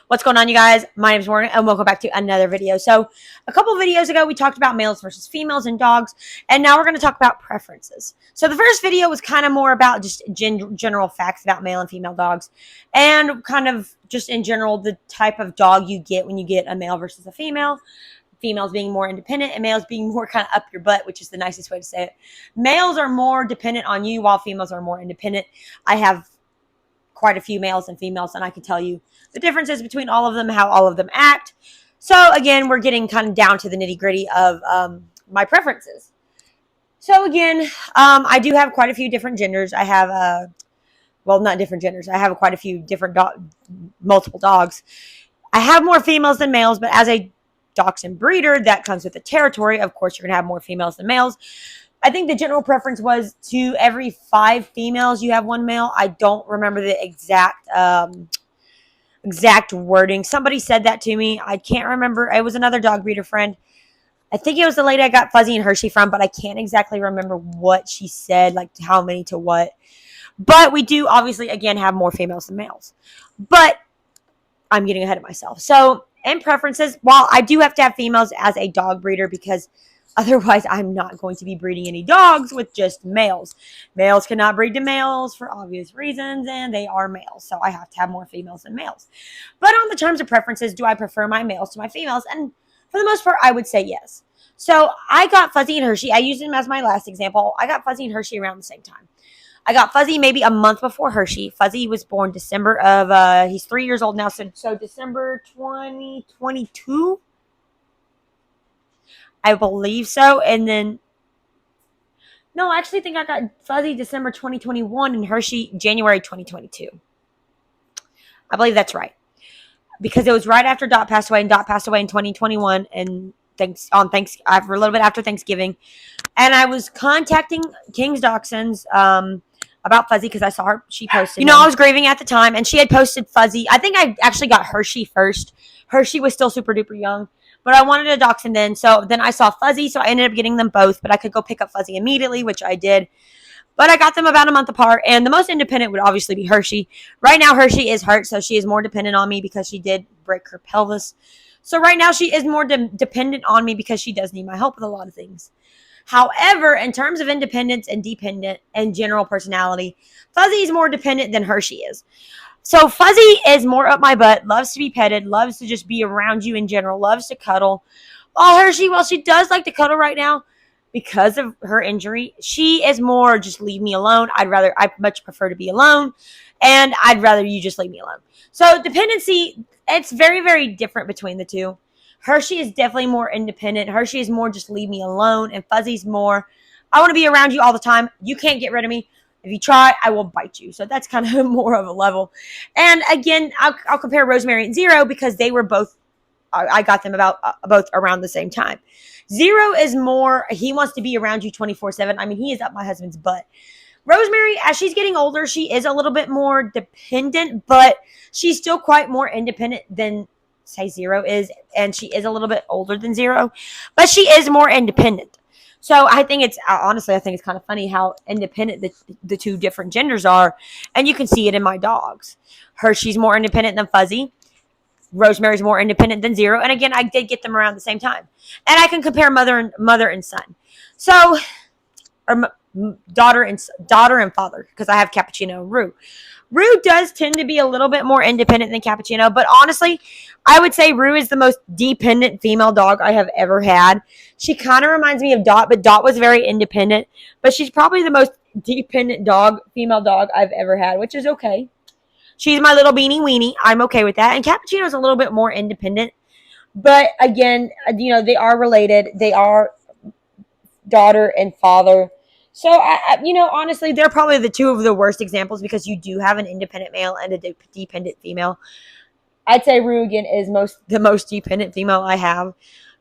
What's going on, you guys? My name is Morgan, and welcome back to another video. So, a couple videos ago, we talked about males versus females and dogs, and now we're going to talk about preferences. So, the first video was kind of more about just general facts about male and female dogs, and kind of just in general, the type of dog you get when you get a male versus a female. Females being more independent and males being more kind of up your butt, which is the nicest way to say it. Males are more dependent on you, while females are more independent. I have quite a few males and females, and I can tell you the differences between all of them, how all of them act. So again, we're getting kind of down to the nitty gritty of my preferences. So again, I do have quite a few different genders. I have, well, not different genders. I have quite a few different multiple dogs. I have more females than males, but as a Dachshund breeder, that comes with the territory. Of course, you're going to have more females than males. I think the general preference was to every 5 females, you have 1 male. I don't remember the exact wording. Somebody said that to me. I can't remember. It was another dog breeder friend. I think it was the lady I got Fuzzy and Hershey from, but I can't exactly remember what she said, like how many to what. But we do obviously, again, have more females than males. But I'm getting ahead of myself. So in preferences, while I do have to have females as a dog breeder, because otherwise, I'm not going to be breeding any dogs with just males. Males cannot breed to males for obvious reasons, and they are males. So I have to have more females than males. But on the terms of preferences, do I prefer my males to my females? And for the most part, I would say yes. So I got Fuzzy and Hershey. I used them as my last example. I got Fuzzy and Hershey around the same time. I got Fuzzy maybe a month before Hershey. Fuzzy was born December of, he's 3 years old now, so December 2022. I believe so. And then, no, I actually think I got Fuzzy December 2021 and Hershey January 2022. I believe that's right. Because it was right after Dot passed away, and Dot passed away in 2021 and for a little bit after Thanksgiving. And I was contacting King's Dachshunds about Fuzzy because I saw her, she posted. You know, I was grieving at the time, and she had posted Fuzzy. I think I actually got Hershey first. Hershey was still super duper young. But I wanted a Dachshund then, so then I saw Fuzzy, so I ended up getting them both, but I could go pick up Fuzzy immediately, which I did. But I got them about a month apart, and the most independent would obviously be Hershey. Right now, Hershey is hurt, so she is more dependent on me because she did break her pelvis. So right now, she is more dependent on me because she does need my help with a lot of things. However, in terms of independence and dependent and general personality, Fuzzy is more dependent than Hershey is. So Fuzzy is more up my butt, loves to be petted, loves to just be around you in general, loves to cuddle. While Hershey, well, she does like to cuddle right now because of her injury. She is more just leave me alone. I much prefer to be alone, and I'd rather you just leave me alone. So dependency, it's very, very different between the two. Hershey is definitely more independent. Hershey is more just leave me alone, and Fuzzy's more, I want to be around you all the time. You can't get rid of me. If you try, I will bite you. So that's kind of more of a level. And again, I'll compare Rosemary and Zero because they were both, I got them both around the same time. Zero is more, he wants to be around you 24/7. I mean, he is up my husband's butt. Rosemary, as she's getting older, she is a little bit more dependent, but she's still quite more independent than, say, Zero is. And she is a little bit older than Zero, but she is more independent. So I think it's kind of funny how independent the two different genders are. And you can see it in my dogs. Hershey's more independent than Fuzzy. Rosemary's more independent than Zero. And again, I did get them around the same time. And I can compare mother and son. So, or daughter and father, because I have Cappuccino and Rue. Rue does tend to be a little bit more independent than Cappuccino, but honestly, I would say Rue is the most dependent female dog I have ever had. She kind of reminds me of Dot, but Dot was very independent, but she's probably the most dependent female dog I've ever had, which is okay. She's my little beanie weenie. I'm okay with that. And Cappuccino's a little bit more independent, but again, you know, they are related. They are daughter and father. So, honestly, they're probably the two of the worst examples because you do have an independent male and a dependent female. I'd say Rue, again, is the most dependent female I have.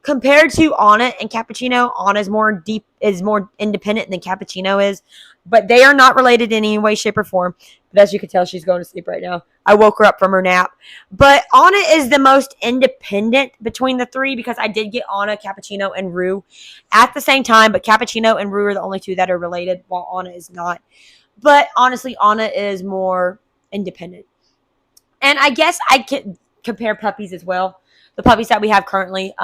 Compared to Anna and Cappuccino, Anna is more independent than Cappuccino is. But they are not related in any way, shape, or form. But as you can tell, she's going to sleep right now. I woke her up from her nap. But Anna is the most independent between the three because I did get Anna, Cappuccino, and Rue at the same time. But Cappuccino and Rue are the only two that are related, while Anna is not. But honestly, Anna is more independent. And I guess compare puppies as well. The puppies that we have currently.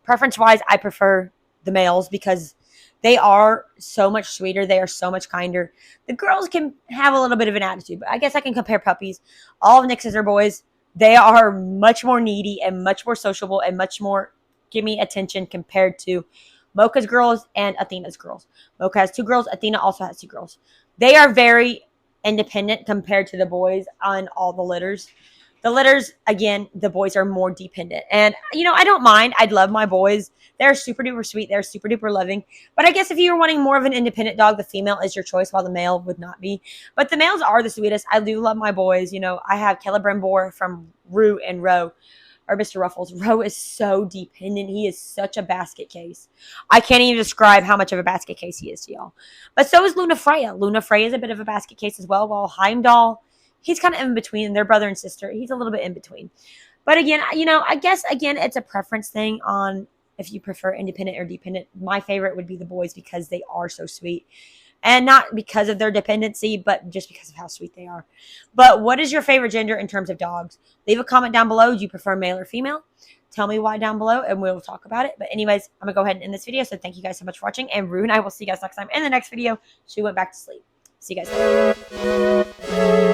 Preference wise, I prefer the males because they are so much sweeter. They are so much kinder. The girls can have a little bit of an attitude, but I guess I can compare puppies. All of Nick's sister boys, they are much more needy and much more sociable and much more give me attention compared to Mocha's girls and Athena's girls. Mocha has 2 girls. Athena also has 2 girls. They are very independent compared to the boys on all the litters. The litters, again, the boys are more dependent. And, I don't mind. I'd love my boys. They're super duper sweet. They're super duper loving. But I guess if you're wanting more of an independent dog, the female is your choice while the male would not be. But the males are the sweetest. I do love my boys. I have Caleb Brembor from Rue and Roe, or Mr. Ruffles. Roe is so dependent. He is such a basket case. I can't even describe how much of a basket case he is to y'all. But so is Luna Freya. Luna Freya is a bit of a basket case as well, while Heimdall, he's kind of in between. They're brother and sister. He's a little bit in between. But again, I guess, again, it's a preference thing on if you prefer independent or dependent. My favorite would be the boys because they are so sweet. And not because of their dependency, but just because of how sweet they are. But what is your favorite gender in terms of dogs? Leave a comment down below. Do you prefer male or female? Tell me why down below, and we'll talk about it. But anyways, I'm going to go ahead and end this video. So thank you guys so much for watching. And Rue and I will see you guys next time in the next video. She went back to sleep. See you guys later.